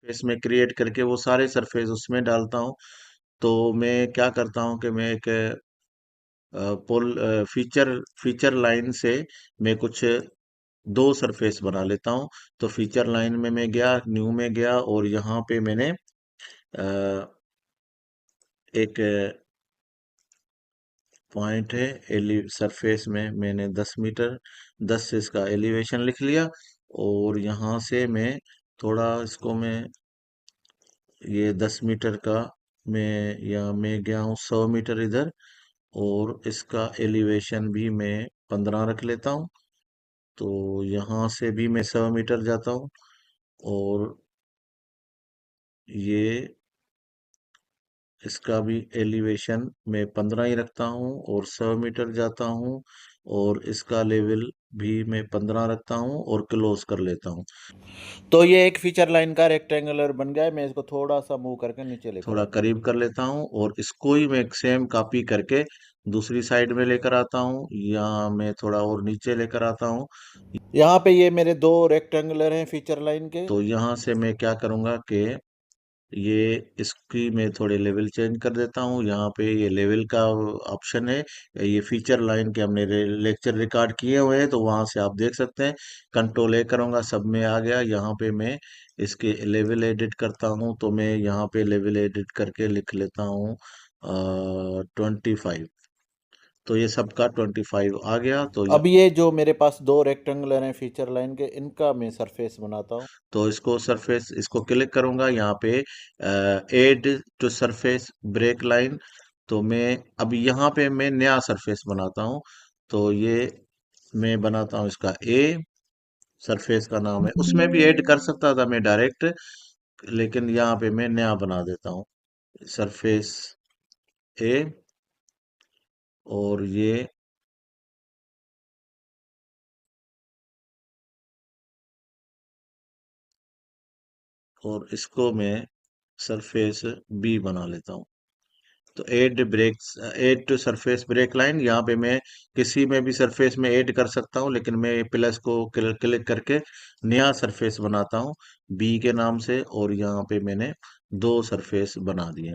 इसमें क्रिएट करके वो सारे सरफेस उसमें डालता हूँ। तो मैं क्या करता हूँ कि मैं एक पोल फीचर फीचर लाइन से मैं कुछ दो सरफेस बना लेता हूँ। तो फीचर लाइन में मैं गया, न्यू में गया, और यहाँ पे मैंने एक पॉइंट है एलि सरफेस में मैंने 10 मीटर 10 से इसका एलिवेशन लिख लिया। और यहाँ से मैं थोड़ा इसको मैं ये 10 मीटर का मैं गया हूँ 100 मीटर इधर। और इसका एलिवेशन भी मैं 15 रख लेता हूँ। तो यहाँ से भी मैं 100 मीटर जाता हूँ। और ये इसका भी एलिवेशन मैं 15 ही रखता हूँ और 100 मीटर जाता हूँ। और इसका लेवल भी मैं 15 रखता हूँ और क्लोज कर लेता हूँ। तो ये एक फीचर लाइन का रेक्टेंगुलर बन गया है। मैं इसको थोड़ा सा मूव करके नीचे लेकर थोड़ा आता हूँ। करीब कर लेता हूँ और इसको ही मैं सेम कॉपी करके दूसरी साइड में लेकर आता हूँ, या मैं थोड़ा और नीचे लेकर आता हूँ। यहाँ पे ये मेरे दो रेक्टेंगुलर हैं फीचर लाइन के। तो यहाँ से मैं क्या करूँगा कि ये इसकी मैं थोड़े लेवल चेंज कर देता हूँ। यहाँ पे ये लेवल का ऑप्शन है। ये फीचर लाइन के हमने लेक्चर रिकॉर्ड किए हुए हैं, तो वहां से आप देख सकते हैं। कंट्रोल ए करूँगा, सब में आ गया। यहाँ पे मैं इसके लेवल एडिट करता हूँ, तो मैं यहाँ पे लेवल एडिट करके लिख लेता हूँ 25। तो ये सबका 25 आ गया। अब ये जो मेरे पास दो रेक्टेंगुलर हैं फीचर लाइन के, इनका मैं सरफेस बनाता हूँ। तो इसको सरफेस इसको क्लिक करूंगा यहाँ पे, add to surface break line. तो मैं अब यहाँ पे मैं नया सरफेस बनाता हूँ। तो ये मैं बनाता हूँ इसका ए, सरफेस का नाम है। उसमें भी ऐड कर सकता था मैं डायरेक्ट, लेकिन यहाँ पे मैं नया बना देता हूँ सरफेस ए। और ये और इसको मैं सरफेस बी बना लेता हूँ। तो add to surface break line, यहाँ पे मैं किसी में भी सरफेस में ऐड कर सकता हूँ, लेकिन मैं प्लस को क्लिक करके नया सरफेस बनाता हूँ बी के नाम से। और यहाँ पे मैंने दो सरफेस बना दिए।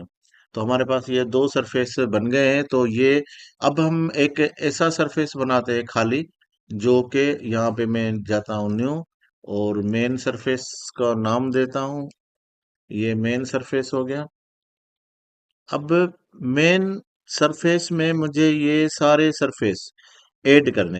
तो हमारे पास ये दो सरफेस बन गए हैं। तो ये अब हम एक ऐसा सरफेस बनाते हैं खाली, जो कि यहाँ पे मैं जाता हूँ न्यू, और मेन सरफेस का नाम देता हूँ। ये मेन सरफेस हो गया। अब मेन सरफेस में मुझे ये सारे सरफेस ऐड करने